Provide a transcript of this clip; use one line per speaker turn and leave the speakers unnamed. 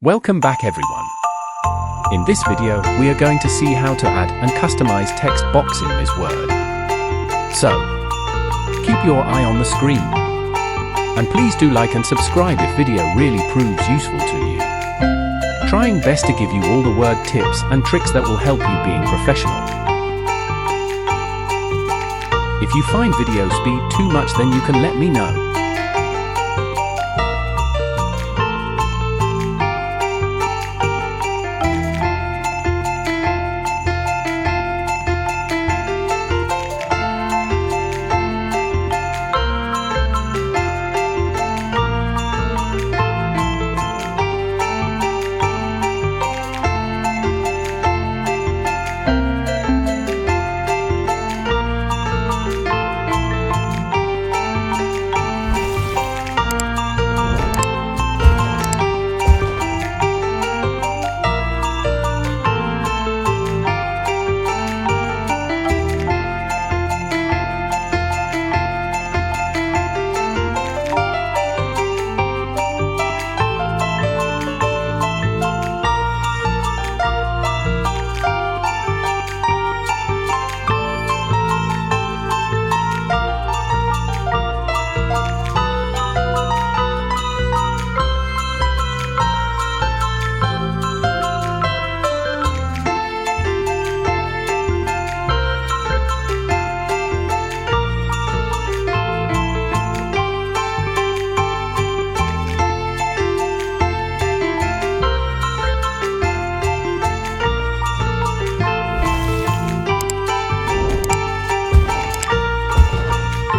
Welcome back everyone. In this video, we are going to see how to add and customize text box in Ms. Word. So, keep your eye on the screen. And please do like and subscribe if video really proves useful to you. Trying best to give you all the word tips and tricks that will help you being professional. If you find video speed too much, then you can let me know.